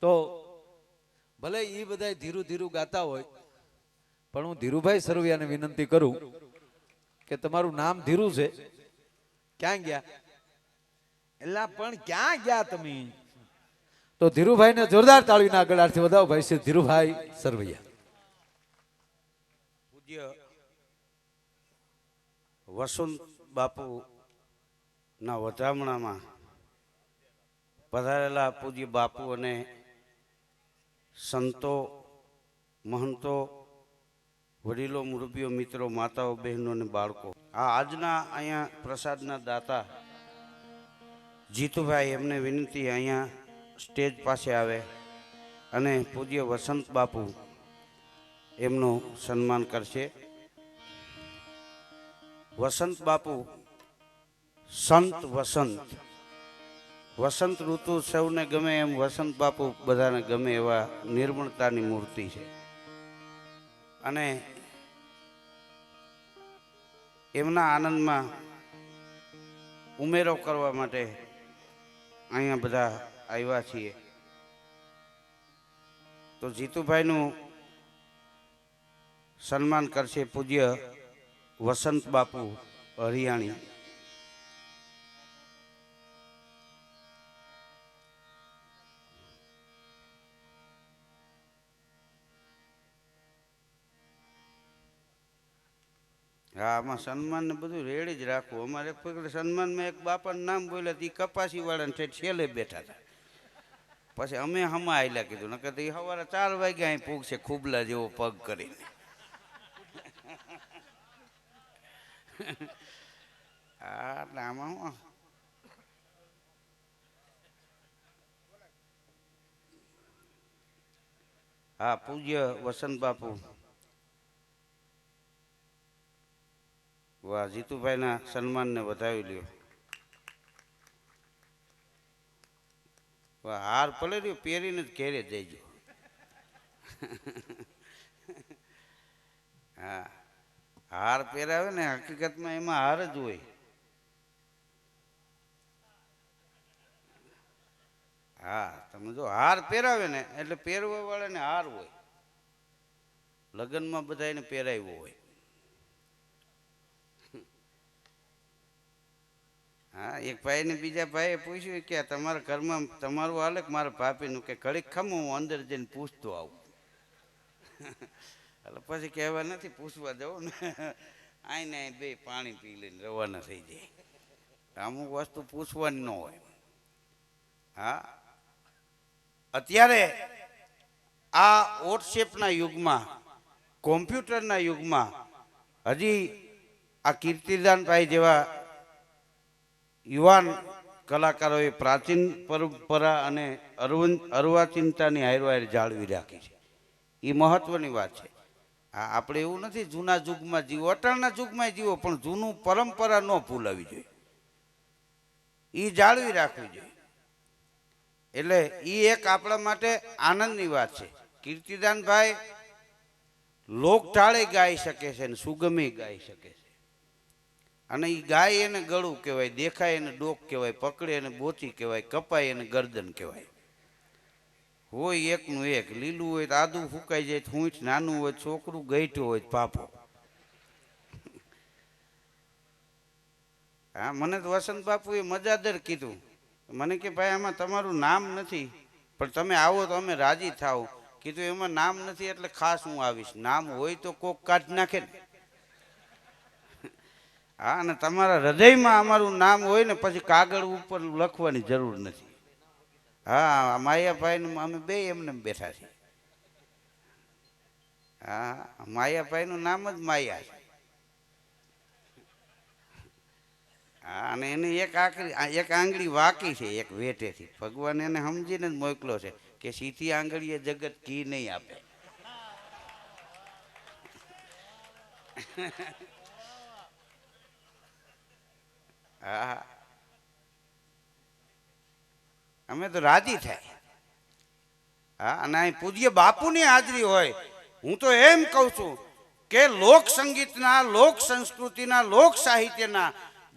તો ભલે એ બધા ધીરું ધીરું ગાતા હોય, પણ હું ધીરુભાઈ સરવૈયાને વિનંતી કરું કે તમારું નામ ધીરું છે, ક્યાં ગયા? એલા પણ ક્યાં ગયા તમે? તો ધીરુભાઈને જોરદાર તાળીના આગળથી વધાવો. ભાઈ છે ધીરુભાઈ સરવૈયા. પૂજ્ય વસંત બાપુ ના વધામણામાં પધારેલા પૂજ્ય બાપુ અને સંતો, મહંતો, વડીલો, મુરબીઓ, મિત્રો, માતાઓ, બહેનો અને બાળકો, આ આજના અહીંયા પ્રસાદના દાતા જીતુભાઈ, એમને વિનંતી અહીંયા સ્ટેજ પાસે આવે અને પૂજ્ય વસંત બાપુ એમનું સન્માન કરશે. વસંત બાપુ સંત વસંત, વસંત ઋતુ સૌને ગમે એમ વસંત બાપુ બધાને ગમે એવા નિર્મળતાની મૂર્તિ છે. અને એમના આનંદમાં ઉમેરો કરવા માટે અહીંયા બધા આવ્યા છીએ. તો જીતુભાઈનું સન્માન કરશે પૂજ્ય વસંત બાપુ હરિયાણી. હા, આમાં સન્માન ને બધું રેડી જ રાખવું. અમારે સન્માનમાં એક બાપાનું નામ બોલ્યા હતી, કપાસી વાળાને ઠેઠ છેલ્લે બેઠા હતા. પછી અમે હમા આયલા કીધું, નકર તો સવારે 4 વાગ્યા અહીં પૂગશે ખુબલા જેવો પગ કરીને. હા, એટલે આમાં હું હા, પૂજ્ય વસંત બાપુ. વાહ, જીતુભાઈના સન્માનને વધાવી લ્યો. વાહ, હાર ભલે રહ્યો પહેરીને જ ઘેરે જઈજો. હા, હાર પહેરાવે ને હકીકતમાં એમાં હાર જ હોય. હા, તમે જો હાર પહેરાવે ને એટલે પહેરવા વાળાને હાર હોય. લગ્નમાં બધા એને પહેરાવ્યો હોય. હા, એક ભાઈ ને બીજા ભાઈએ પૂછ્યું કે તમારા ઘરમાં તમારું હાલે કે મારા ભાભીનું? કે ઘડીક ખમો, હું અંદર જઈને પૂછતો આવું. એટલે પછી કહેવા નથી, પૂછવા જવું ને આઈને બે પાણી પી લઈને રવાના થઈ જાય. અમુક વસ્તુ પૂછવાની ન હોય. હા, અત્યારે આ વોટ્સએપના યુગમાં, કોમ્પ્યુટરના યુગમાં હજી આ કીર્તિદાનભાઈ જેવા યુવાન કલાકારોએ પ્રાચીન પરંપરા અને અર્વાચીનતાની હારવાર જાળવી રાખી છે. એ મહત્વની વાત છે. આપણે એવું નથી જૂના યુગમાં જીવો, અટાણના યુગમાં જીવો, પણ જૂનું પરંપરા ન ભૂલાવી જોઈએ, એ જાળવી રાખવી જોઈએ. એટલે એ એક આપણા માટે આનંદની વાત છે. કીર્તિદાનભાઈ લોકટાળે ગાઈ શકે છે અને સુગમે ગાઈ શકે છે. અને એ ગાય એને ગળું કહેવાય, દેખાય એને ડોક કહેવાય, પકડે એને બોચી કહેવાય, કપાય એને ગરદન કહેવાય. હોય એકનું એક, લીલું હોય તો આદું ફૂંકાઈ જાય, ફૂંચ નાનું હોય, છોકરું ગઈઠું હોય પાપો. હા, મને તો વસંત બાપુએ મજાદર કીધું. મને કે ભાઈ આમાં તમારું નામ નથી, પણ તમે આવો તો અમે રાજી થાવ. કીધું એમાં નામ નથી એટલે ખાસ હું આવીશ. નામ હોય તો કોક કાઢી નાખે ને. હા, અને તમારા હૃદયમાં અમારું નામ હોય ને પછી કાગળ ઉપર લખવાની જરૂર નથી. હા, માયાભાઈ અમે બે એમને બેઠા છીએ. હા, માયાભાઈનું નામ જ માયા છે. હા, અને એને એક આંગળી વાકી છે એક વેટેથી. ભગવાન એને સમજીને જ મોકલો છે કે સીધી આંગળીએ જગત ઘી નહીં આપે. હા, અમે તો રાજી થાય. હા, અને અહીં પૂજ્ય બાપુની હાજરી હોય. હું તો એમ કહું છું કે લોક સંગીતના, લોક સંસ્કૃતિના, લોક સાહિત્યના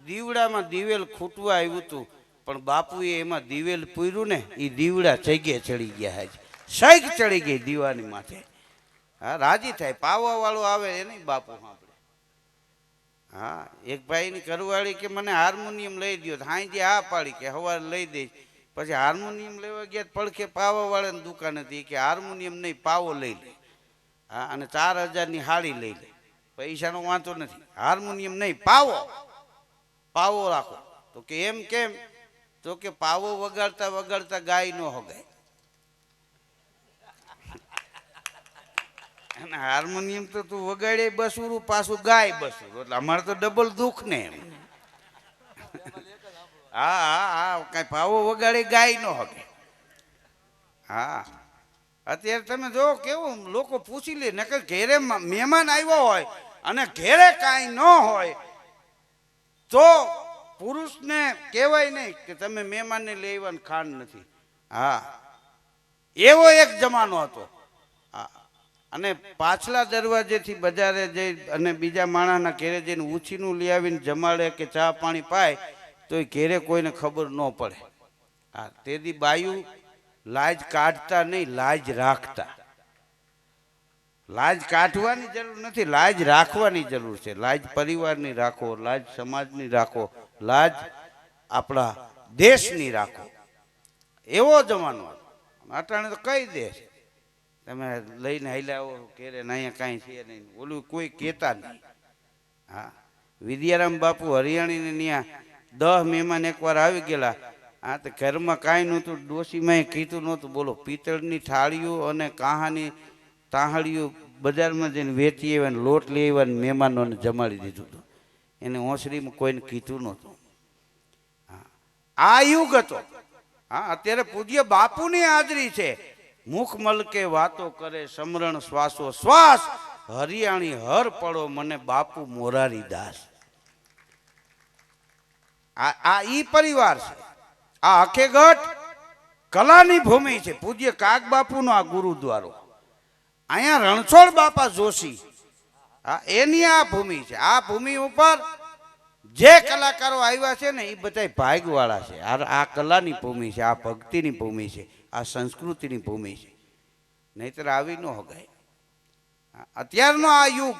દીવડામાં દિવેલ ખૂટવા આવ્યું હતું, પણ બાપુએ એમાં દિવેલ પૂર્યું ને એ દીવડા જગ્યા ચડી ગયા હાજ સૈક ચડી ગઈ દીવાની માથે. હા રાજી થાય પાવા વાળો આવે એ નહીં બાપુ સાંભળે. હા એક ભાઈની ઘરવાળી કે મને હાર્મોનિયમ લઈ દો. હાંજે આ પાડી કે સવારે લઈ દઈશ. પછી હાર્મોનિયમ લેવા ગયા પડખે પાવા વાળાની દુકાન હતી કે હાર્મોનિયમ નહીં પાવો લઈ લે. હા અને 4000ની હાડી લઈ લે. પૈસાનો વાંધો નથી, હાર્મોનિયમ નહીં પાવો રાખો. તો કે એમ કેમ? તો કે પાવો વગાડતા વગાડતા ગાય ન હગાય અને હાર્મોનિયમ તો તું વગાડે બસુરું પાછું ગાય બસુરું એટલે અમારે તો ડબલ દુઃખ ને એમ. હા હા હા કઈ પાવો વગાડે ગાય ન હગે. હા અત્યારે તમે જો કેવું લોકો પૂછી લે નકર ઘેરે મહેમાન આવ્યો હોય અને ઘેરે કાંઈ ન હોય તો પુરુષને કહેવાય નહીં કે તમે મહેમાનને લેવાનું ખાંડ નથી. હા એવો એક જમાનો હતો. અને પાછલા દરવાજેથી બજારે જઈ અને બીજા માણસના ઘેરે જઈને ઉછીનું લઈ આવીને જમાડે કે ચા પાણી પાય તો એ ઘેરે કોઈને ખબર ન પડે. હા તેથી બાયું લાજ કાઢતા નહીં, લાજ રાખતા. લાજ કાઢવાની જરૂર નથી, લાજ રાખવાની જરૂર છે. લાજ પરિવારની રાખો, લાજ સમાજની રાખો, લાજ આપણા દેશની રાખો. એવો જમાનો અટાણે તો કઈ દેશ તમે લઈને હાલ્યા આવો ઘેરે અહીંયા કાંઈ છે નહીં, ઓલું કોઈ કહેતા નહીં. હા વિદ્યારામ બાપુ હરિયાણીને ત્યાં 10 મહેમાન એકવાર આવી ગયેલા. હા તો ઘરમાં કાંઈ નહોતું, ડોશીમાં કીધું નહોતું. બોલો પિત્તળની થાળીઓ અને કાહાની તાહળીઓ બજારમાં જઈને વેચી આવ્યા ને લોટ લઈ આવ્યા ને મહેમાનોને જમાડી દીધું હતું. એને ઓસરીમાં કોઈને કીધું નહોતું. હા આ યુગ હતો. હા અત્યારે પૂજ્ય બાપુની હાજરી છે. મુખ મલકે વાતો કરે સમરણ શ્વાસો શ્વાસ, હરિયાણી હર પડો મને બાપુ મોરારી દાસ. આ ઈ પરિવાર છે. આ હકીકત કલાની ભૂમિ છે. પૂજ્ય કાગ બાપુનો આ ગુરુદ્વારો. અહીંયા રણછોડ બાપા જોશી હા એની આ ભૂમિ છે. આ ભૂમિ ઉપર જે કલાકારો આવ્યા છે ને એ બધા ભાગવાળા છે. આ કલાની ભૂમિ છે, આ ભક્તિની ભૂમિ છે, આ સંસ્કૃતિની ભૂમિ છે. નહીતર આવી ન હગાય. અત્યારનો આ યુગ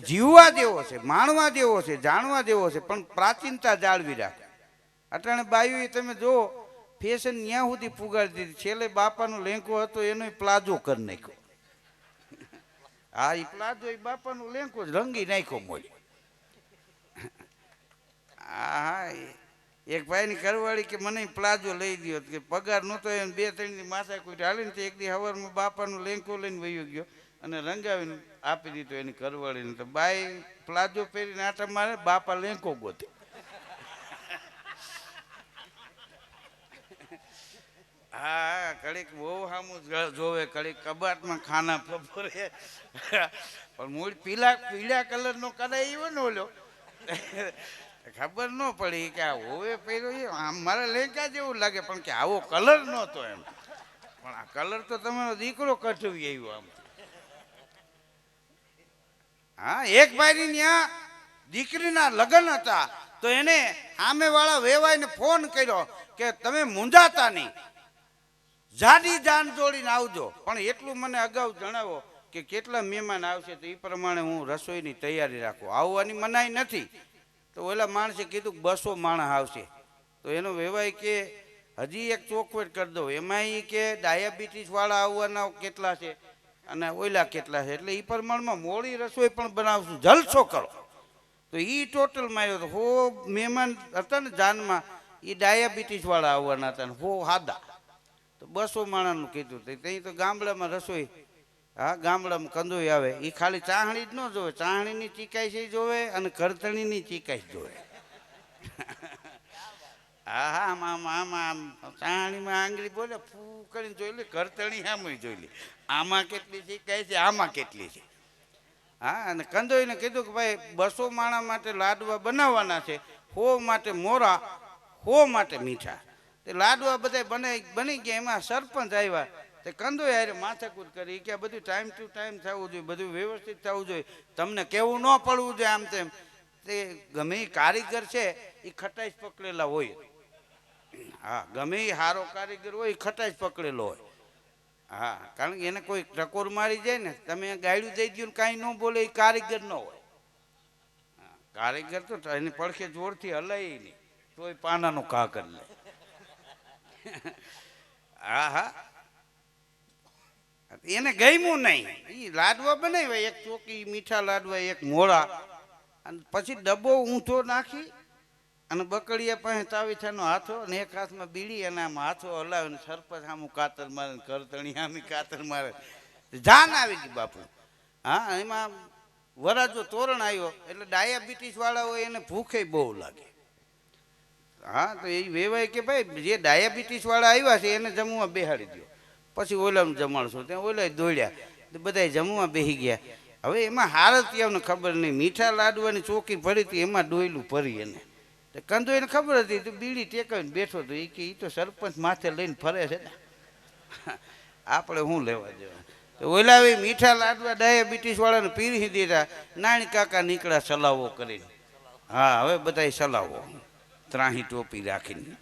જીવવા જેવો છે, માણવા જેવો છે, જાણવા જેવો છે, પણ પ્રાચીનતા જાળવી રાખે. અટાણે બાયું તમે જો ફેશન ન્યા સુધી પુગાડી દીધી. છેલ્લે બાપાનો લેંકો હતો એનો પ્લાઝો કરી નાખ્યો. હા એ પ્લાઝો એ બાપાનો લેંકો જ રંગી નાખ્યો મોજ. હા એક ભાઈની ઘરવાળી કે મને પ્લાઝો લઈ દો કે પગાર નહોતો એમ 2-3 માથા કોઈ હાલે ને એક દી હવારમાં બાપાનો લેંકો લઈને વયો ગયો અને રંગાવીને આપી દીધો એની ઘરવાળીને. તો બાઈ પ્લાઝો પહેરીને આટા મારે, બાપા લેંકો ગોતે. હા કડીક બહુ સામું જોવે, કડીક કબાટમાં ખાના ફફરે. પણ મૂળ પીળા કલરનો કરાય એવો ને ઓલો ખબર ન પડી કે આ હોવે પહેર્યો આમ મારા લેંકા જેવું લાગે પણ કે આવો કલર નહોતો એમ. પણ આ કલર તો તમારો દીકરો કઠવી આવ્યો આમ. હા એક ભાઈની ત્યાં દીકરીના લગ્ન હતા તો એને સામેવાળા વેવાઈને ફોન કર્યો કે તમે મૂંઝાતા નહીં, જાડી જાન જોડીને આવજો, પણ એટલું મને અગાઉ જણાવો કે કેટલા મહેમાન આવશે તો એ પ્રમાણે હું રસોઈની તૈયારી રાખું. આવવાની મનાઈ નથી. તો ઓલા માણસે કીધું 200 માણસ આવશે. તો એનો વેવાય કે હજી એક ચોખવટ કરી દો, એમાં એ કે ડાયાબિટીસવાળા આવવાના કેટલા છે અને ઓલા કેટલા છે, એટલે એ પ્રમાણમાં મોડી રસોઈ પણ બનાવશું, જલસો કરો. તો એ ટોટલ માર્યો તો 100 મહેમાન હતા ને જાનમાં, એ ડાયાબિટીસવાળા આવવાના હતા ને 100 સાદા. તો 200 માણસનું કીધું. ત્યાં તો ગામડામાં રસોઈ, હા ગામડામાં કંદોઈ આવે, એ ખાલી ચાહણી જ ન જોવે, ચાહણીની ચીકાઈ જોવે અને કરતણીની ચીકાઈ જોવે. હા હા આમ આમ આમ ચાહણીમાં આંગળી બોલે ફૂ કરીને જોઈ લે, કરતણી આમ જોઈ લે, આમાં કેટલી ચીકાઈ છે, આમાં કેટલી છે. હા અને કંદોઈને કીધું કે ભાઈ 200 માણસ માટે લાડવા બનાવવાના છે, 100 માટે મોરા, 100 માટે મીઠા. તે લાડવા બધા બની ગયા. એમાં સરપંચ આવ્યા. તે કંદોય હારે માથાકૂટ કરી કે બધું ટાઈમ ટુ ટાઈમ થવું જોઈએ, બધું વ્યવસ્થિત થવું જોઈએ, તમને કેવું ન પડવું જોઈએ આમ તેમ. તે ગમે એ કારીગર છે એ ખટાઈશ પકડેલા હોય. હા, ગમે એ સારો કારીગર હોય એ ખટાઈશ પકડેલો હોય. હા, કારણ કે એને કોઈ ટકોર મારી જાય ને, તમે ગાયડું દઈ દો ને કાંઈ ન બોલે એ કારીગર ન હોય. હા, કારીગર તો એને પડખે જોરથી હલાય નહીં તોય પાનાનો ઘા કરી લે. હા હા, એને ગમ્યું નહીં. એ લાડવા બનાવ્યા, એક ચોકી મીઠા લાડવા, એક મોળા, અને પછી ડબ્બો ઊંધો નાખી અને બકડીયા પાસે તાવીથાનો હાથો અને એક હાથમાં બીડી અને આમ હાથો હલાવે ને સરપંચ આમ કાતર મારે ને કરતણી આમી કાતર મારે. જાન આવી ગઈ બાપુ. હા, એમાં વરાજો તોરણ આવ્યો એટલે ડાયાબિટીસ વાળા હોય એને ભૂખે બહુ લાગે. હા, તો એ વેવાય કે ભાઈ જે ડાયાબિટીસ વાળા આવ્યા છે એને જમવા બેહાડી દો, પછી ઓલાનું જમાડશું. ત્યાં ઓલા દોડ્યા, બધા જમવા બેસી ગયા. હવે એમાં હારતીયાને ખબર નહીં, મીઠા લાડવાની ચોકી ભરી હતી એમાં ડોયલું ભરી એને. કંદો એને ખબર હતી તો બીડી ટેકાવીને બેઠો હતો. એ કે એ તો સરપંચ માથે લઈને ફરે છે ને, આપણે શું લેવા દેવા. તો ઓલા મીઠા લાડવા ડાયાબિટીસ વાળાને પીરી દીધા. નાની કાકા નીકળ્યા સલાવો કરીને. હા, હવે બધા સલાવો ત્રાહી ટોપી રાખીને.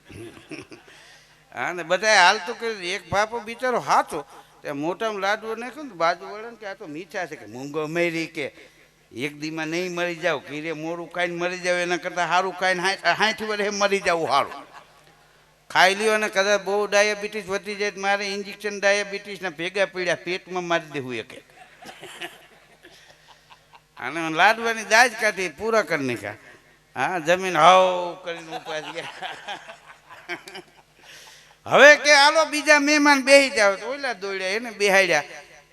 હા, ને બધા હાલતું કર્યું. એક બાપો બિચારો હાથો ત્યાં મોટામાં લાડવો નાખ્યો ને બાજુ વળે ને કે આ તો મીઠા છે, કે મૂંગો મેરી કે એક દીમાં નહીં મરી જાવ, કીરે મોડું ખાઈને મરી જાવ એના કરતાં સારું ખાઈને 60 વર્ષે મરી જવું સારું. ખાઈ લ્યો અને કદાચ બહુ ડાયાબિટીસ વધી જાય તો મારે ઇન્જેક્શન ડાયાબિટીસના ભેગા પીડ્યા પેટમાં મારી દેવું એક. અને લાડવાની દાજ કાઢી પૂરા કરી નાખ્યા. હા, જમીન હાવ કરીને ઉપાસ ગયા. હવે કે હાલો બીજા મહેમાન બેસી જાવ, તો ઓલા દોડ્યા એને બેહાડ્યા.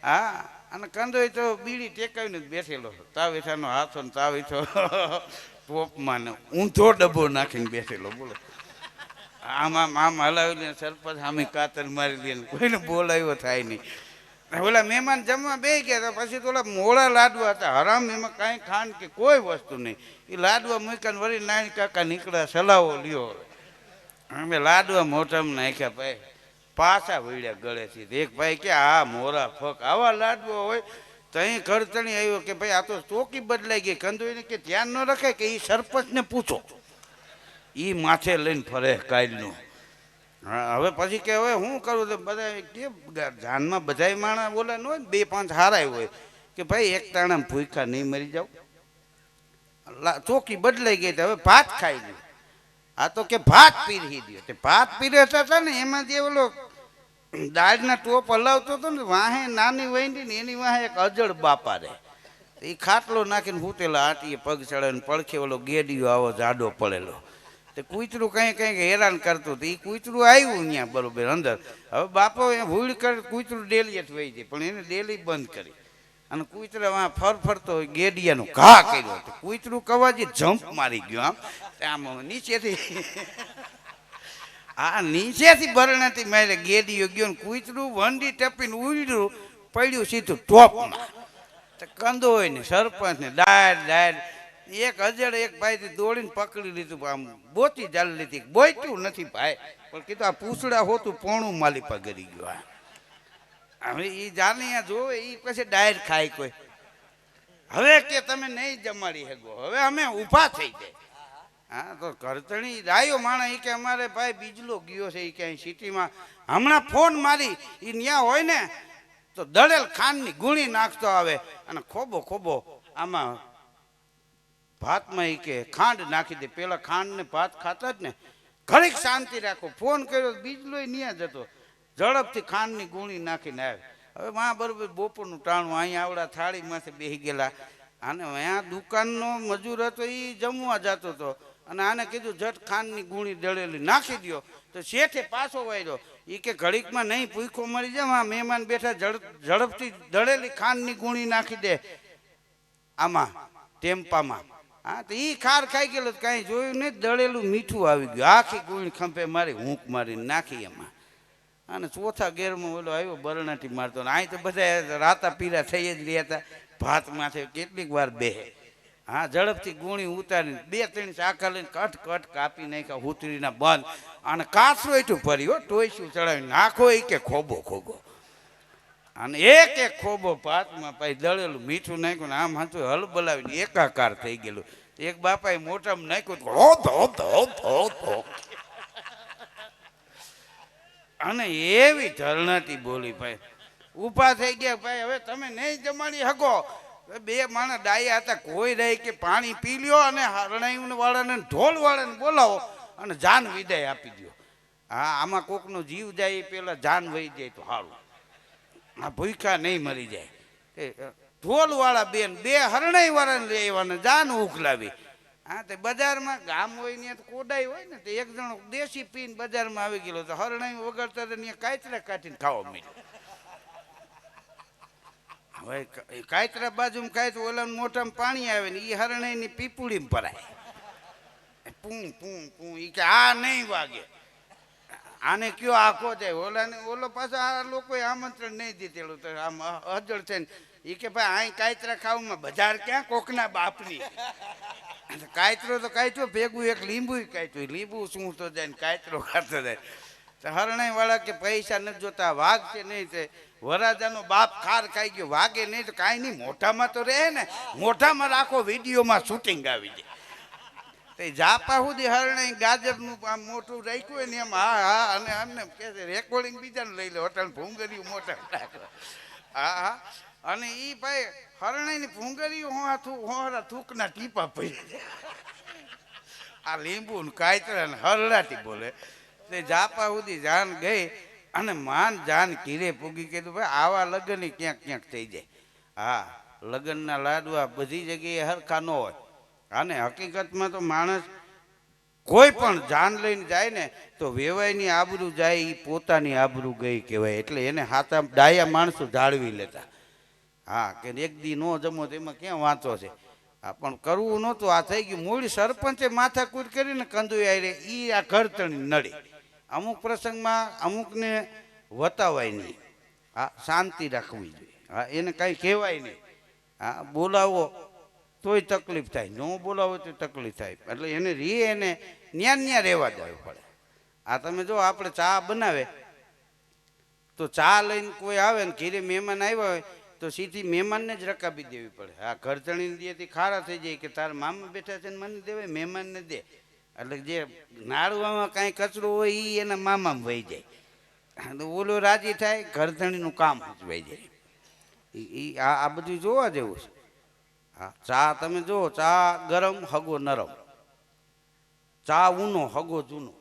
હા, અને કંદોય તો બીડી ટેકાવીને જ બેઠેલો, તાવેઠાનો હાથો ને તાવેઠો ટોપમાં ને ઊંધો ડબ્બો નાખીને બેઠેલો. બોલો, આમ આમ આમ હલાવી લે, સરપંચ સામે કાતર મારી દે, કોઈને બોલાવ્યો થાય નહીં. ઓલા મહેમાન જમવા બેસી ગયા તો પછી તો ઓલા મોળા લાડવા હતા, હરામ, એમાં કાંઈ ખાંડ કે કોઈ વસ્તુ નહીં. એ લાડવા મૂકીને વળી નાની કાકા નીકળ્યા, સલાવો લ્યો. અમે લાડવા મોઢામાં નાખ્યા, ભાઈ પાછા વળ્યા ગળેથી. એક ભાઈ કે આ મોરા ફક આવા લાડવા હોય તો અહીં ઘરતણી આવ્યો કે ભાઈ આ તો ચોકી બદલાઈ ગઈ. કંદોઈને કે ધ્યાન ન રખાય કે એ સરપંચને પૂછો, એ માથે લઈને ફરે કાયલનું. હા, હવે પછી કે હવે શું કરું? તો બધા કે જાનમાં બધા માણસ બોલે ન હોય ને, 2-5 હારાય હોય કે ભાઈ એક તાણા ભૂખા નહીં મરી જાવ. ચોકી બદલાઈ ગઈ, હવે ભાત ખાઈ લ્યો. આ તો કે ભાત પીરી દો. તે ભાત પીરસતા હતા ને એમાં જે ઓલો દાળના ટોપ હલાવતો હતો ને, વાહે નાની વહીંડી ને એની વાહે એક અજળ બાપા રહે. એ ખાટલો નાખીને હૂતેલા આટીએ પગ ચડાવીને પડખે ઓલો ગેડીયો આવો જાડો પડેલો. તે કૂતરું કંઈક હેરાન કરતું હતું. એ કૂતરું આવ્યું ત્યાં બરોબર અંદર. હવે બાપો એ ભૂલ કરી કૂતરું ડેલી જ વહી જાય, પણ એને ડેલી બંધ કરી અને કૂતરા વાં ફરફરતો હોય ગેડિયાનું ઘા કર્યો. કૂતરું કવાજી જમ્પ મારી ગયો આમ નીચેથી. હા, નીચેથી બરણાથી મારે ગેડીયો ગયો ને કૂતરું વંડી ટપીને ઉડ્યું પડ્યું સીધું ટોપમાં. કંદો હોય ને સરપંચ ને ડાયર એક અજડ એક ભાઈ દોડીને પકડી લીધું, આમ બોતી ચાલી લીધી. બોયતું નથી ભાઈ, પણ કીધું આ પૂછડા હોતું પોણું માલી પર ગરી ગયો. હવે એ જાને જોવે એ પછી ડાયર ખાય કોઈ. હવે કે તમે નહીં જમાડી શકો, હવે અમે ઊભા થઈ જાય. હા, તો ઘરતણી રાયો માણા એ કે અમારે ભાઈ બીજલો ગયો છે એ ક્યાંય સિટીમાં, હમણાં ફોન મારી એ ન્યા હોય ને તો દળેલ ખાંડની ગુણી નાખતો આવે અને ખોબો ખોબો આમાં ભાતમાં એ કે ખાંડ નાખી દે. પેલા ખાંડ ને ભાત ખાતા જ ને, ઘડીક શાંતિ રાખો. ફોન કર્યો બીજલો ન્યા જતો, ઝડપથી ખાંડની ગુણી નાખીને આવે. હવે માં બરોબર બપોરનું ટાણું, અહીંયા આવડા થાળીમાંથી બેસી ગયેલા. અને અહીંયા દુકાનનો મજૂર હતો એ જમવા જતો હતો અને આને કીધું જટ ખાંડની ગુણી દળેલી નાખી દો. તો શેઠે પાછો વાયરો. એ કે ઘડીકમાં નહીં ભૂખો મરી જાય, આ મહેમાન બેઠા, ઝડપથી દળેલી ખાંડની ગુણી નાખી દે આમાં ટેમ્પામાં. હા, તો એ ખાર ખાઈ ગયેલો, કાંઈ જોયું નહીં, દળેલું મીઠું આવી ગયું. આખી ગુણી ખંભે મારી હૂંક મારીને નાખી એમાં. અને ચોથા ગેરમાં ઓલો આવ્યો બરણાટી મારતો. ને અહીં તો બધા રાતા પીરા થઈ જ રહ્યા હતા. ભાત માથે કેટલીક વાર બેહે. હા, ઝડપથી ગુણી ઉતારીને 2-3 ચાકા લઈને કટ કાપી નાખ્યા હુતરીના બંધ. અને કાચરો એટલું ભર્યો, ટોયસું ચડાવી નાખો એ કે ખોબો ખોબો. અને એક ખોબો ભાતમાં પાઈ દળેલું મીઠું નાખ્યું ને આમ હતું હલ બોલાવીને એકાકાર થઈ ગયેલું. એક બાપાએ મોઢામાં નાખ્યું તો હો ધો. અને એવી ઝરણાટી બોલી ભાઈ. ઊભા થઈ ગયા ભાઈ, હવે તમે નહીં જમાડી હકો. બે માણસ ડાયા હતા, કોઈ રહી કે પાણી પી લ્યો અને હરણાઈ વાળાને ઢોલ વાળાને બોલાવો અને જાન વિદાય આપી દો. હા, આમાં કોકનો જીવ જાય એ પેલા જાન વહી જાય તો સારું. આ ભૂખ્યા નહીં મરી જાય. ઢોલ વાળા બેન બે હરણાઈ વાળાને લેવાને જાન ઉખલાવી. હા, તે બજારમાં ગામ હોય ને કોડાઈ હોય ને, તો એક જણો દેશી પીને બજારમાં આવી ગયેલો તો હરણાઈ વગરતા કાયતરા કાઢીને ખાવા મળ્યો. હવે કાયતરા બાજુમાં ખાય તો ઓલા મોઢામાં પાણી આવે ને એ હરણાઈની પીપુડીમાં ભરાય. પૂં પૂં પૂં એ કે આ નહીં વાગે, આને કયો આખો જાય. ઓલાને ઓલો પાછો આ લોકોએ આમંત્રણ નહીં દીધેલું તો આમ અજળ છે ને એ કે ભાઈ અહીં કાયતરા ખાવામાં બજાર ક્યાં કોકના બાપની. કાયતરો તો કાયતો ભેગું એક લીંબુ કાયતું, લીંબુ શું તો જાય ને કાયતરો ખાતો જાય. તો હરણાઈ વાળા કે પૈસા નથી જોતા, વાઘ છે નહીં તે વરાજાનો બાપ ખાર ખાઈ ગયો, વાગે નહીં તો કાંઈ નહીં, મોઢામાં તો રહે ને, મોઢામાં રાખો વિડીયોમાં શૂટિંગ આવી જાય. તે જાપા સુધી હરણાઈ ગાજરનું આમ મોટું રાખ્યું હોય ને એમ હા હા અને અમને કે છે રેકોર્ડિંગ બીજાને લઈ લો, અટલ ભૂંગર્યું મોટા રાખો. હા હા, અને એ ભાઈ હરણાઈની ભૂંગર્યું હોરા થૂકના ટીપા પડી. આ લીંબુ ને કાયતરા ને હરડાટી બોલે. તે જાપા સુધી જાન ગઈ અને માન જાન કીરે પૂગી. કીધું ભાઈ આવા લગ્ન ક્યાંક ક્યાંક થઈ જાય. હા, લગ્નના લાડવા બધી જગ્યાએ હરખા ન હોય. અને હકીકતમાં તો માણસ કોઈ પણ જાન લઈને જાય ને તો વેવાઈની આબરૂ જાય એ પોતાની આબરૂ ગઈ કહેવાય. એટલે એને હાથા ડાયા માણસો જાળવી લેતા. હા, કે એક દી નો જમો તેમાં ક્યાં વાંચો છે. હા, પણ કરવું નહોતું. આ થઈ ગયું. મૂળ સરપંચે માથાકૂટ કરીને કંદુઈ આરે એ આ ઘરતણી નડી. અમુક પ્રસંગમાં અમુકને વતાવાય નહીં. હા, શાંતિ રાખવી જોઈએ. હા, એને કાંઈ કહેવાય નહીં. હા, બોલાવો તોય તકલીફ થાય, ન બોલાવો તો તકલીફ થાય. એટલે એને એને ન્યા રહેવા દેવું પડે. આ તમે જો આપણે ચા બનાવે તો ચા લઈને કોઈ આવે ને ઘીરે મહેમાન આવ્યા હોય તો સીધી મહેમાનને જ રકાબી દેવી પડે. હા, ઘરધણીને દેતી ખારા થઈ જાય કે તારા મામા બેઠા છે ને મને દેવાય, મહેમાનને દે. એટલે જે નાળવામાં કાંઈ કચરો હોય એ એના મામામાં વહી જાય. ઓલો રાજી થાય, ઘરધણીનું કામ વહી જાય. આ બધું જોવા જેવું છે. હા, ચા તમે જુઓ, ચા ગરમ હગો નરમ, ચા ઊનો હગો જૂનો.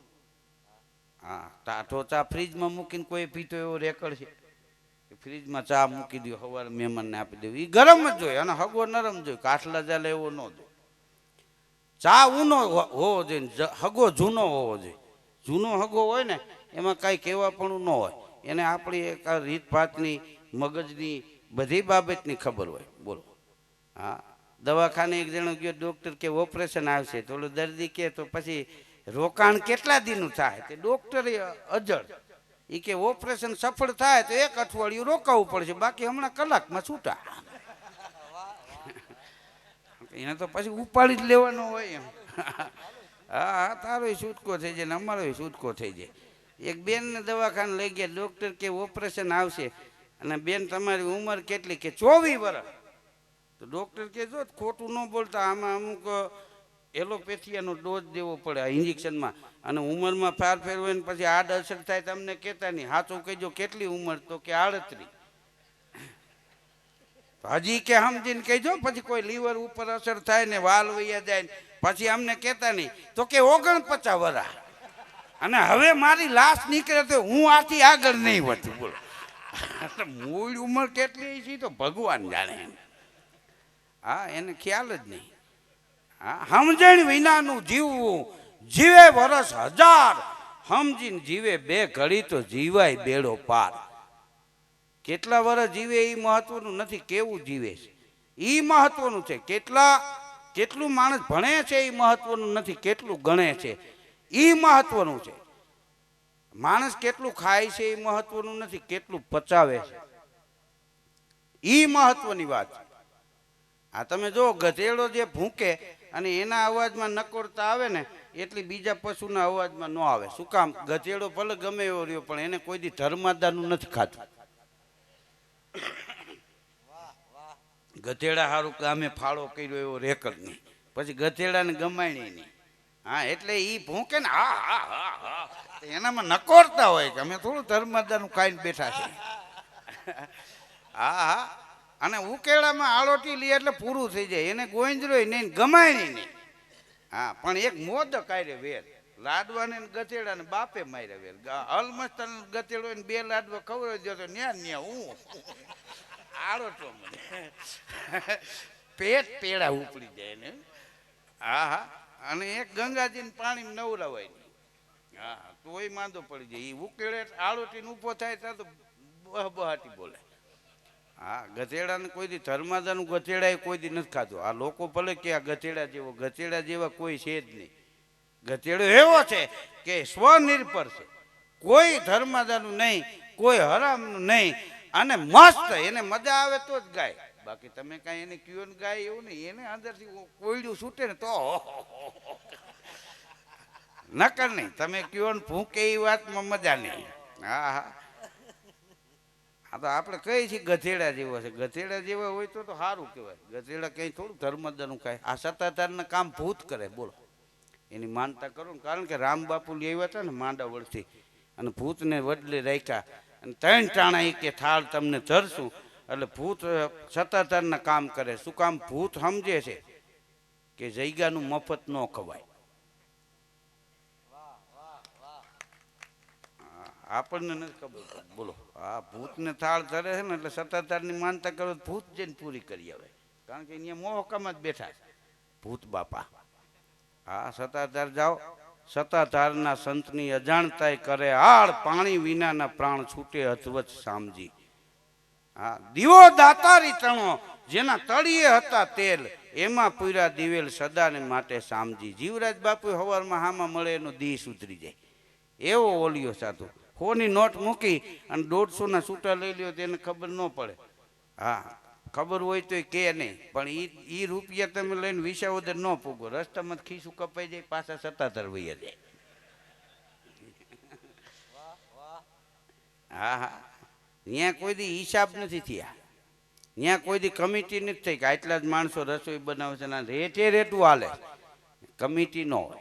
હા, ટાઢો ચા ફ્રીજમાં મૂકીને કોઈ પીતો એવો રેકર્ડ છે. ફ્રીજમાં ચા મૂકી દો, સવારે મહેમાનને આપી દેવું, એ ગરમ જ જોઈએ અને હગો નરમ જોઈએ. કાઠલા ચાલે એવો ન જોઈએ. ચા ઊનો હોવો જોઈએ, હગો જૂનો હોવો જોઈએ. જૂનો હગો હોય ને એમાં કાંઈ કહેવાપણું ન હોય. એને આપણી એક રીતભાતની મગજની બધી બાબતની ખબર હોય. બોલો. હા, દવાખાને એક જણો ગયો, ડૉક્ટર કે ઓપરેશન આવશે તો ઓલો દર્દી કે તો પછી રોકાણ કેટલા દિનનું થાય? તે ડૉક્ટરે અજળ એ કે ઓપરેશન સફળ થાય તો 1 અઠવાડિયું રોકાવું પડશે, બાકી હમણાં કલાકમાં છૂટા. એને તો પછી ઉપાડી જ લેવાનો હોય એમ. હા, તારો છૂટકો થઈ જાય ને અમારો છૂટકો થઈ જાય. એક બેનને દવાખાને લઈ ગયા, ડૉક્ટર કે ઓપરેશન આવશે અને બેન તમારી ઉંમર કેટલી? કે 24 વર્ષ. તો ડૉક્ટર કે જો ખોટું ન બોલતા, આમાં અમુક એલોપેથિયાનો ડોઝ દેવો પડે આ ઇન્જેક્શનમાં, અને ઉંમરમાં ફેરફેર હોય ને પછી આડ અસર થાય તમને કહેતા નહીં. સાચું કહેજો કેટલી ઉંમર? તો કે 38. હજી કે સમજીને કહેજો, પછી કોઈ લીવર ઉપર અસર થાય ને વાલ વૈયા જાય ને પછી અમને કહેતા નહીં. તો કે 49 વર્ષ. અને હવે મારી લાશ નીકળે તો હું આથી આગળ નહીં વધું. બોલો, મૂળ ઉંમર કેટલી છે તો ભગવાન જાણે. હા, એને ખ્યાલ જ નહીં. હા, સમજણ વિનાનું જીવવું, જીવે વર્ષ 1000, સમજીને જીવે 2 ઘડી તો જીવાય બેડો પાર. કેટલા વર્ષ જીવે એ મહત્વનું નથી, કેવું જીવે છે એ મહત્વનું છે. કેટલું માણસ ભણે છે એ મહત્વનું નથી, કેટલું ગણે છે એ મહત્વનું છે. માણસ કેટલું ખાય છે એ મહત્વનું નથી, કેટલું પચાવે છે એ મહત્વની વાત છે. આ તમે જો ગધેડો જે ભૂંકે અને એના અવાજમાં નકોરતા આવે ને એટલી બીજા પશુના અવાજમાં ન આવે. શું કામ? ગધેડો ભલે ગમે એવો રહ્યો પણ એને કોઈ દી ધર્માદાનું નથી ખાતું. ગધેડા હારું ગામે ફાળો કર્યો એવો રેકર્ડ નહીં. પછી ગધેડાને ગમાણી નહીં. હા એટલે એ ભૂંકે ને હા હા હા હા તો એનામાં નકોરતા હોય કે અમે થોડું ધર્મદાનું ખાઈને બેઠા છે. હા હા અને ઉકેળામાં આળોટી લે એટલે પૂરું થઈ જાય. એને ગોંજરો નહીં ગમાણી નહીં. હા પણ એક મોદ કાઢે વેર લાડવાને ગધેડા ને બાપે માર્યા વેર. અલમસ્તન ગધેડો ને 2 લાડવા ખવડાવી દો તો ન્યા હું આળોટો મને પેટ પેડા ઉપડી જાય ને. હા હા અને એક ગંગાજીને પાણી નવરાવાય નહીં. હા તોય માંદો પડી જાય. એ ઉકેળે આળોટીને ઊભો થાય ત્યાં તો બહાટી બોલે. હા ગધેડાને કોઈ દી ધર્માદાનું ગધેડા કોઈ દી નથી ખાધું. આ લોકો ભલે કે આ ગધેડા જેવા કોઈ છે જ નહીં. ગધેડો એવો છે કે સ્વનિર્ભર છે, કોઈ ધર્માદાનું નહીં, કોઈ હરામનું નહીં, અને મસ્ત એને મજા આવે તો જ ગાય. બાકી તમે કાંઈ એને કયો ને ગાય એવું નહીં. એને અંદરથી કોયડું છૂટે ને તો નકર નહીં. તમે કયો ને ભૂકે એ વાતમાં મજા નહીં. હા હા હા તો આપણે કહીએ છીએ ગધેડા જેવો છે. ગધેડા જેવા હોય તો સારું કહેવાય. ગધેડા કંઈ થોડું ધર્મદાનું ખાય. આ સત્તાધારના કામ ભૂત કરે બોલો. એની માનતા કરો ને. કારણ કે રામ બાપુ લેવા હતા ને માંડા વળથી અને ભૂતને વડલે રાખ્યા અને 3 ટાણા એ કે થાળ તમને ધરશું. એટલે ભૂત સત્તાધારના કામ કરે. શું કામ? ભૂત સમજે છે કે જૈગાનું મફત ન ખવાય. આપણને નથી ખબર બોલો. આ ભૂતને થાળ ધરે છે ને એટલે સત્તાધારની માનતા કરો ભૂત જઈને પૂરી કરી આવે. કારણ કે અહીંયા મોહકામાં જ બેઠા છે ભૂત બાપા. હા સત્તાધાર જાઓ. સત્તાધારના સંતની અજાણતાય કરે હાળ, પાણી વિનાના પ્રાણ છૂટે અધવચ સામજી. હા દીવો દાતારી તણો, જેના તળિયે હતા તેલ, એમાં પૂરા દિવેલ સદાને માટે સામજી. જીવરાજ બાપુ હવારમાં હામાં મળે એનો દી સુધરી જાય એવો ઓલિયો સાધુ. 100ની નોટ મૂકી અને 150ના છૂટા લઈ લ્યો તો એને ખબર ન પડે. હા ખબર હોય તો કે નહીં, પણ એ રૂપિયા તમે લઈને વિસાવદર ન પૂગો. રસ્તામાં ખીસું કપાઈ જાય, પાછા સત્તાધાર વૈયા જાય. હા હા ત્યાં કોઈ દી હિસાબ નથી થયા. ત્યાં કોઈ દી કમિટી નથી થઈ કે આટલા જ માણસો રસોઈ બનાવે છે. રેટે રેટું હાલે. કમિટી ન હોય.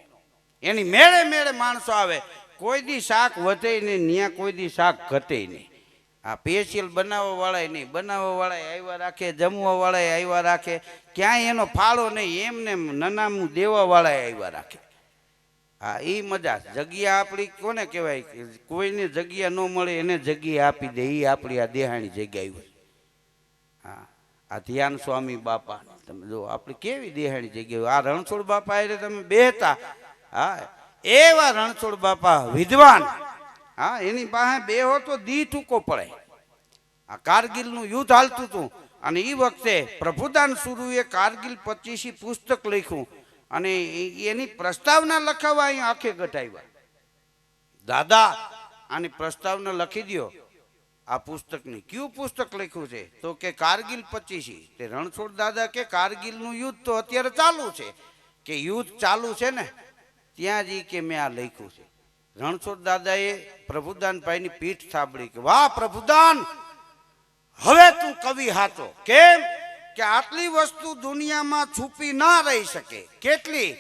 એની મેળે મેળે માણસો આવે. કોઈ દી શાક વધે નહીં, ત્યાં કોઈ દી શાક ઘટે નહીં. આ સ્પેશિયલ બનાવવા વાળા નહીં, બનાવવા વાળા આવ્યા રાખે, જમવા વાળા આવ્યા રાખે, ક્યાંય એનો ફાળો નહીં, એમને નનામું દેવા વાળા આવ્યા રાખે. હા એ મજા. જગ્યા આપણી કોને કહેવાય? કોઈને જગ્યા ન મળે એને જગ્યા આપી દે. એ આપણી આ દેહાણી જગ્યા હોય. હા આ ધ્યાન સ્વામી બાપા તમે જો આપણી કેવી દેહાણી જગ્યા હોય. આ રણછોડ બાપા એટલે તમે બેહતા. હા એવા રણછોડ બાપા વિદ્વાન. હા એની પાસે બેહો તો દી ટૂંકો પડે. આ કારગિલનું યુદ્ધ હાલતું હતું અને એ વખતે પ્રભુદાન સુરુએ કારગિલ 25 પુસ્તક લખ્યું અને એની પ્રસ્તાવના લખાવવા અહીંયા આખે ગઢાવ્યા. દાદા આની પ્રસ્તાવના લખી દો આ પુસ્તકની. કયું પુસ્તક લખ્યું છે? તો કે કારગિલ 25. તે રણછોડ દાદા કે કારગિલનું યુદ્ધ તો અત્યારે ચાલુ છે. કે યુદ્ધ ચાલુ છે ને ત્યાં જ કે મેં આ લખ્યું છે. રણછોડ દાદાએ પ્રભુદાનભાઈની પીઠ થાબડી કે વાહ પ્રભુદાન, હવે તું કવિ હાચો. કેમ કે આટલી વસ્તુ દુનિયામાં છુપી ના રહી શકે. કેટલી?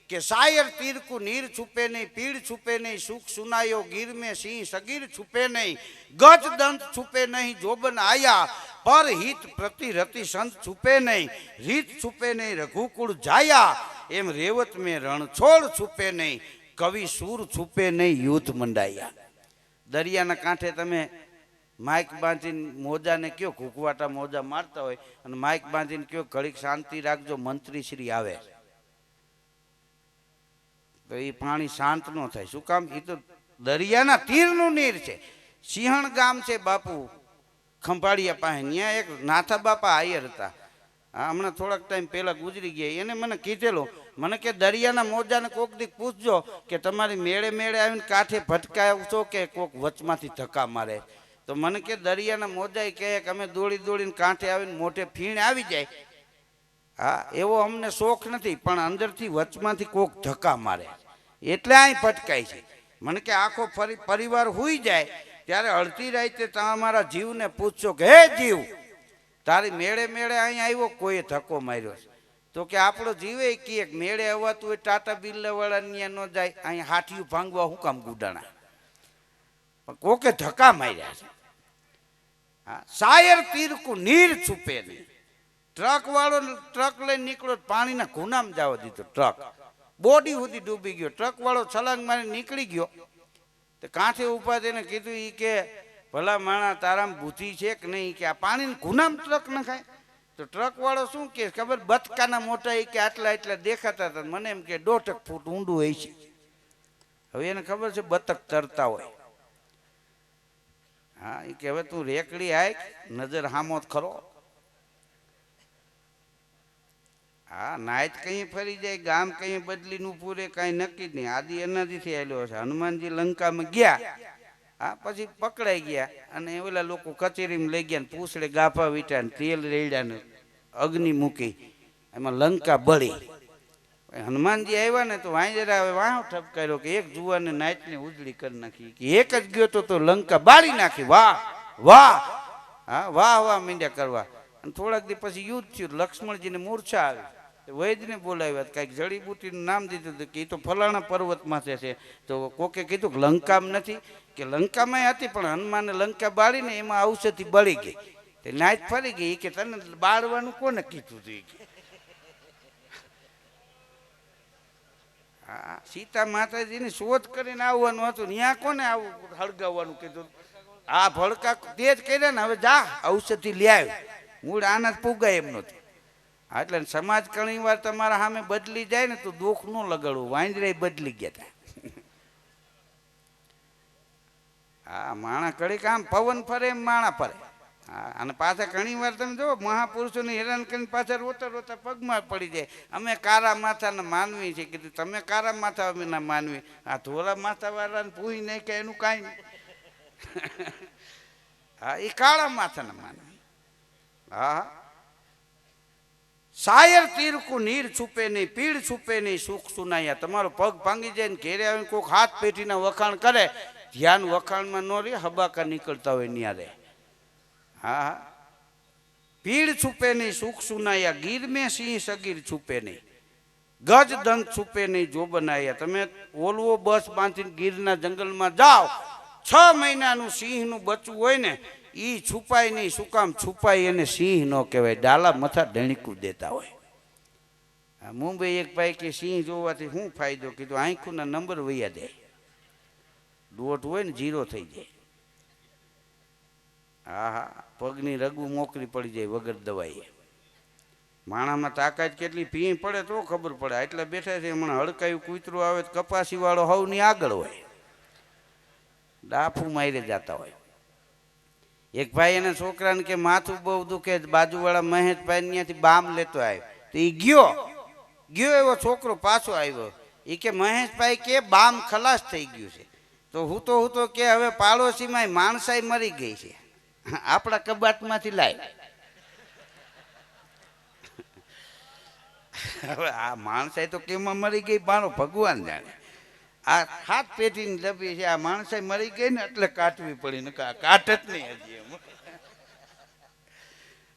કે શાયર તીર કો નીર છુપે નહીં, પીડ છુપે નહીં, સુખ સુનાયો ગીર મેં સિંહ સગીર છુપે નહીં, ગજ દંત છુપે નહીં, જોબન આયા પર હિત પ્રતિ રતિ સંત છુપે નહીં, રીત છુપે નહીં, રઘુકુળ જાયા, એમ રેવત મેં રણછોડ છુપે નહીં, કવિ સૂર છુપે નહીં, યુદ્ધ મંડાયા. દરિયાના કાંઠે તમે માઇક બાંધીને મોજાને કયો, ઘૂઘવાટા મોજા મારતા હોય અને માઇક બાંધીને કયો ઘડીક શાંતિ રાખજો, મંત્રી શ્રી આવે, તો એ પાણી શાંત ન થાય. શું કામ? એ તો દરિયાના તીરનું નીર છે. સિંહણ ગામ છે બાપુ ખંભાળિયા પાસે. ત્યાં એક નાથા બાપા આયર હતા. હમણાં થોડાક ટાઈમ પહેલા ગુજરી ગયા. એને મને કીધેલું, મને કે દરિયાના મોજાને કોક દી પૂછજો કે તમારી મેળે મેળે આવીને કાંઠે ભટકાવશો કે કોક વચમાંથી ધક્કા મારે. તો મને કે દરિયાના મોજાએ કહે કે અમે દોડી દોડીને કાંઠે આવીને મોઢે ફીણ આવી જાય. હા એવો અમને શોખ નથી, પણ અંદરથી વચમાંથી કોક ધક્કા મારે એટલે અહીં ભટકાય છે. મને કે આખો પરિવાર હુઈ જાય ત્યારે અડધી રાતે તમારા જીવને પૂછશો કે હે જીવ, તારી મેળે મેળે અહીં આવ્યો, કોઈએ ધક્કો માર્યો છે. તો કે આપણો જીવે કે મેળે અવાતું હોય ટાટા બિરલા વાળા ત્યાં ન જાય, અહીં હાથિયું ભાંગવા હું કામ ગુડાણા? પણ કોકે ધક્કા માર્યા છે. હા, શાયર તીરકું નીર છુપે નહીં. ટ્રક વાળો ટ્રક લઈને નીકળ્યો, પાણીના ખૂણામાં જવા દીધો. ટ્રક બોડી સુધી ડૂબી ગયો. ટ્રક વાળો છલાંગ મારી નીકળી ગયો. તો કાંઠે ઉભા થઈને કીધું, ઈ કે ભલા માણા તારામાં બુદ્ધિ છે કે નહીં? કે આ પાણીના ખૂણામાં ટ્રક નખાય? તો ટ્રક વાળો શું કે ખબર, બતકાના મોટા એ કે આટલા એટલા દેખાતા હતા, મને એમ કે 1.5 ફૂટ ઊંડું હોય છે. હવે એને ખબર છે બતક તરતા હોય. હા, એ કે હવે તું રેકડી આય, નજર હામો ખરો. હા, નાયત કઈ ફરી જાય, ગામ કઈ બદલીનું પૂરે કઈ નક્કી જ નહીં. આદિ અનાદિથી આવેલો છે. હનુમાનજી લંકામાં ગયા, હા, પછી પકડાઈ ગયા અને ઓલા લોકો કચેરીમાં લઈ ગયા, પૂછડે ગાફા વીટા, તેલ રેડ્યા ને અગ્નિ મૂકી, એમાં લંકા બળી. હનુમાનજી આવ્યા ને તો વાંજરા હવે વાહ ઠપકાર્યો કે એક જુવાને નાયતને ઉજળી કરી નાખી. કે એક જ ગયો તો લંકા બાળી નાખી. વાહ વાહ, હા, વાહ વાહ મીંડ્યા કરવા. અને થોડાક દી પછી યુદ્ધ થયું. લક્ષ્મણજીને મૂર્છા આવી. વૈદને બોલાવ્યા, કાંઈક જડીબુટીનું નામ દીધું હતું કે એ તો ફલાણા પર્વત માથે છે. તો કોકે કીધું કે લંકામાં નથી. કે લંકામાં હતી, પણ હનુમાને લંકા બાળીને એમાં ઔષધિ બળી ગઈ. તે નાયત ફરી ગઈ. કે તને બાળવાનું કોને કીધું હતું? હા, સીતા માતાજીની શોધ કરીને આવવાનું હતું, ત્યાં કોને આવું હળગાવવાનું કીધું? આ ભડકા તેજ કર્યા ને, હવે જા ઔષધિ લઈ આવ. મૂળ આના જ પુગાય એમ નહોતી. એટલે સમાજ ઘણી વાર તમારા સામે બદલી જાય ને તો દુઃખ ન લગાડવું. વાંદરા બદલી ગયા હતા. હા, માણા કડીક આમ પવન ફરે એમ માણા ફરે. હા, અને પાછા ઘણી વાર તમે જો મહાપુરુષોને હેરાન કરીને પાછા રોતા રોતા પગમાં પડી જાય. અમે કારા માથાના માનવી છે. કીધું તમે કારા માથા અમે ના માનવી, આ ધોરા માથા વાળાને પૂરી નહીં કે એનું કાંઈ નહીં. હા, એ કાળા માથાના માનવી. હા, શાયર તીરકું નીર છુપે નહીં, પીડ છુપે નહીં, સુખ સુનાયા. તમારો પગ ભાંગી જાય ને ઘેરે આવીને કોઈક હાથ પેટીના વખાણ કરે, ધ્યાન વખાણમાં ન રહે, હબાકા નીકળતા હોય ન્યારે. હા હા, પીડ છુપે નહીં, સુખ સુનાયા. ગીર મેં સિંહ સગીર છુપે નહીં, ગજ દંત છુપે નહીં, જો બનાયા. તમે ઓલવો બસ બાંધીને ગીરના જંગલમાં જાઓ, 6 મહિનાનું સિંહનું બચ્ચું હોય ને, એ છુપાય નહીં. શું કામ છુપાય? એને સિંહ ન કહેવાય, ડાલા મથા ડણીકું દેતા હોય. મુંબઈ એક ભાઈ કે સિંહ જોવાથી શું ફાયદો? કીધું આંખોના નંબર વૈયા જાય, દોઢ હોય ને 0 થઈ જાય. હા હા, પગની રગું મોકરી પડી જાય વગર દવાઈએ. માણામાં તાકાત કેટલી ભીં પડે તો ખબર પડે. એટલે બેઠા છે હમણાં હડકાયું કૂતરું આવે તો કપાસી વાળો હવની આગળ હોય, ડાફું મારી જતા હોય. એક ભાઈ એના છોકરાને કે માથું બહુ દુખે, બાજુવાળા મહેશભાઈ ત્યાંથી બામ લેતો આવ્યો. તો એ ગયો એવો છોકરો પાછો આવ્યો. એ કે મહેશભાઈ કે બામ ખલાસ થઈ ગયું છે. તો હું તો કે હવે પાડોશીમાં માણસાઈ મરી ગઈ છે, આપણા કબાટમાંથી લાય. હવે આ માણસાઈ તો કેમાં મરી ગઈ મારો ભગવાન જાણે. આ હાથ પેટીની ડબ્બી છે, આ માણસાઈ મરી ગઈ ને એટલે કાઢવી પડી, ને કાઢ જ નહીં હજી એમ.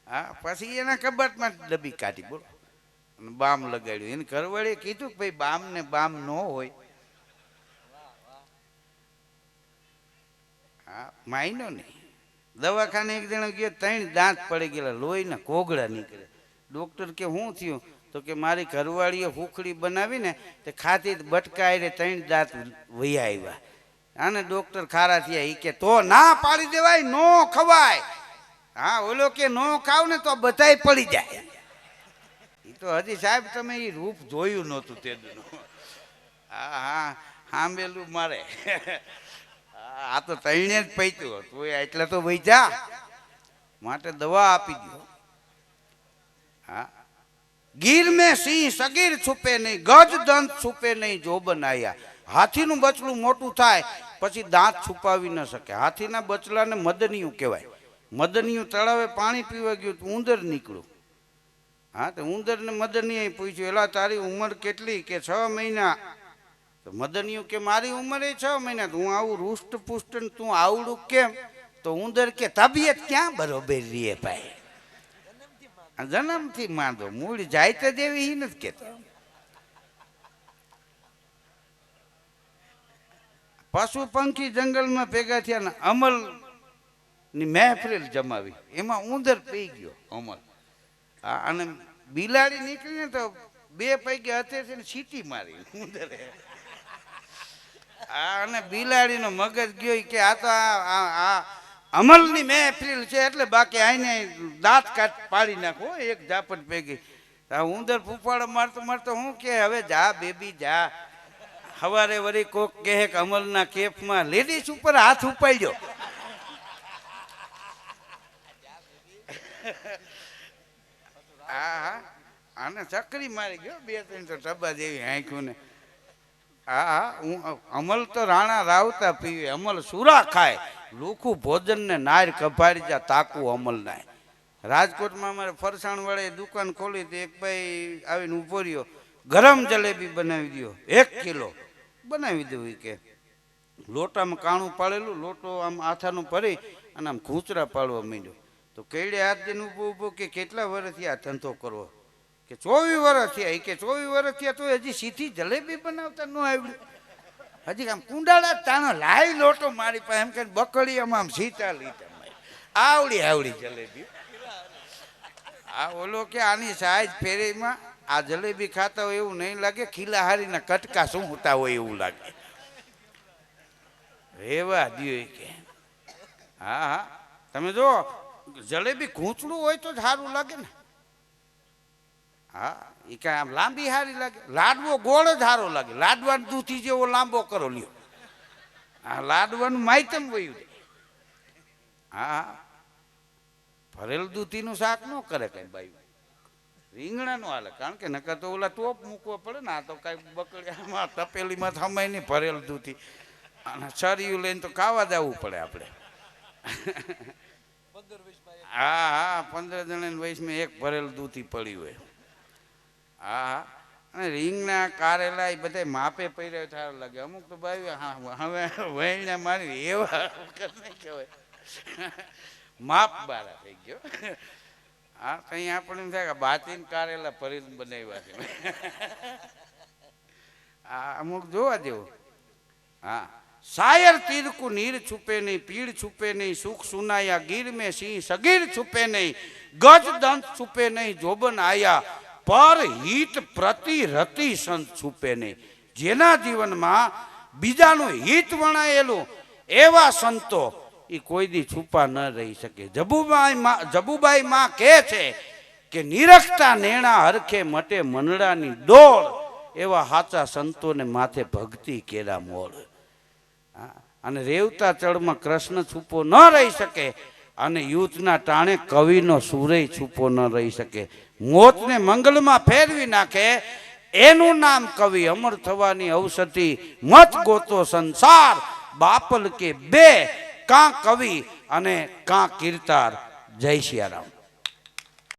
હા, પછી એના કબાટમાં ડબ્બી કાઢી, બોલો, બામ લગાડ્યું. એને ઘરવાળીએ કીધું કે ભાઈ બામ ને બામ ન હોય. હા, માયનો નહીં. દવાખાને એક જણો ગયો, 3 દાંત પડી ગયેલા, લોહીના કોગળા નીકળે. ડોક્ટર કે શું થયું? તો કે મારી ઘરવાળીએ હુખડી બનાવીને તે ખાધી, બટકા એટલે 3 દાંત વૈયા આવ્યા. આને ડોક્ટર ખારા થયા. એ કે તો ના પાડી દેવાય, નો ખવાય. હા, ઓલો કે નો ખાવ ને તો બધાય પડી જાય. એ તો હજી સાહેબ તમે એ રૂપ જોયું નહોતું તેનું. હા હા, સાંભળેલું મારે. આ તો 3 જ પૈતું હતું, એટલે તો વહી જા, માટે દવા આપી દો. હા, ગીર મેં સિંહ સગીર છુપે નહીં, ગજ દંત છુપે નહીં, જો બનાયા. હાથીનું બચલું મોટું થાય પછી દાંત છુપાવી ન શકે. હાથીના બચલાને મદનિયું કહેવાય. મદનિયું તળાવે પાણી પીવા ગયું તો ઉંદર નીકળ્યું. હા, તો ઉંદરને મદનીએ પૂછ્યું, એલા તારી ઉંમર કેટલી? કે 6 મહિના. તો મદનિયું કે મારી ઉંમર 6 મહિના. હું આવું રૂષ્ટ પુષ્ટ, તું આવડું કેમ? તો ઉંદર કે તબિયત ક્યાં બરોબર રીએ ભાઈ. આ જન્મથી માંદો મૂળ જાય તો દેવી ઈ નથી કહેતો. પશુ પંખી જંગલમાં ભેગા થયા ને અમલ ની મહેફિલ જમાવી, એમાં ઉંદર પી ગયો અમલ. અને બિલાડી નીકળીને તો બે પૈકી હથે છે ને સીટી મારી ઉંદરે. અને બિલાડીનો મગજ ગયો કે આ તો આ અમલની મહેફિલ છે એટલે બાકી આઈને દાંત કાટ પાડી નાખો એક ઝાપટ ભેગી. ઉંદર ફૂફાડો મારતો મારતો હું કે હવે જા બેબી જા. સવારે વળી કોક કહે કે અમલના કેફમાં લેડીઝ ઉપર હાથ ઉપાડ્યો. હા આને ચકરી મારી ગયો બે ત્રણ તો ટબા જેવી આંખ્યું ને. હા હું અમલ તો રાણા રાવતા પીવે, અમલ સુરા ખાય, લુખું ભોજન ને નાર કભાડી જા તાકું અમલ નાય. રાજકોટમાં અમારે ફરસાણ વાળે દુકાન ખોલી તો એક ભાઈ આવીને ઉભો રહ્યો, ગરમ જલેબી બનાવી દો 1 કિલો. બનાવી દેવું કે લોટામાં કાણું પાડેલું, લોટો આમ આથાનું ભરી અને આમ ખૂંચરા પાડવા માંડ્યો. તો કેડે હાથ દઈને ઊભો ઊભો કે કેટલા વર્ષથી આ ધંધો કરવો? કે 24 વર્ષ થયા. કે 24 વર્ષ થયા તો હજી સીધી જલેબી બનાવતા ન આવડ્યું? હજી આમ કુંડાળા તાણો લાઈ લોટો મારી પાસે એમ કે બકડી આમ સીતા લીટા આવડી આવડી જલેબી. આ ઓલો કે આની સાઈઝ ફેરીમાં આ જલેબી ખાતા હોય એવું નહીં લાગે, ખીલા હારીના કટકા શું હોતા હોય એવું લાગે. રેવા દ્યો કે હા હા તમે જો જલેબી ખૂંચડું હોય તો જ સારું લાગે ને. હા એ કાંઈ આમ લાંબી સારી લાગે? લાડવો ગોળ જ સારો લાગે. લાડવાનું દૂધી જેવો લાંબો કરો લ્યો. હા લાડવાનું માયતમ વયું જાય. હા હા ભરેલ દૂધીનું શાક ન કરે કઈ બાયું, રીંગણાનું હાલે, કારણ કે નકર તો ઓલા ટોપ મૂકવો પડે ને. આ તો કાંઈ બકડીયામાં તપેલીમાં થમાય નહીં ભરેલ દૂધી, અને છરિયું લઈને તો ખાવા જવું પડે આપણે. હા હા 15 જણાની વયસમાં એક ભરેલ દૂધી પડી હોય. હા હા અને રીંગણા કારેલા એ બધા માપે પડ્યા સારું લાગે. અમુક તો ભાઈ હા હવે વૈણા મારી એવા નહીં કહેવાય, માપ બારા થઈ ગયો. હા કઈ આપણે એમ થાય કે બાતીન કારેલા ભરીને બનાવ્યા છે. હા અમુક જોવા જેવું. હા શાયર તીર કુ નીર છુપે નહીં, પીड़ છુપે નહીં, સુખ સુનાયા ગીર में सिंह सगीर છુપે નહીં, ગજ દંત છુપે નહીં, જોબન આયા પર હિત પ્રતિ રતિ સંત છુપે નહીં. જેના જીવનમાં બીજાનું હિત વણાયેલું એવા સંતો એ કોઈ દી છુપા ન રહી શકે. જબુબાઈ માં કહે છે કે નિરખતા નેણા હરખે મટે મનડાની ડોળ, એવા સાચા સંતોને માથે ભક્તિ કેરા મોળ. અને રેવતા ચડમાં કૃષ્ણ છુપો ન રહી શકે, અને યુદ્ધના ટાણે કવિનો સુરય છુપો ન રહી શકે. મોતને મંગલમાં ફેરવી નાખે એનું નામ કવિ. અમર થવાની ઔષધિ મત ગોતો સંસાર, બાપલ કે બે કાં કવિ અને કાં કીર્તાર. જય સિયારામ.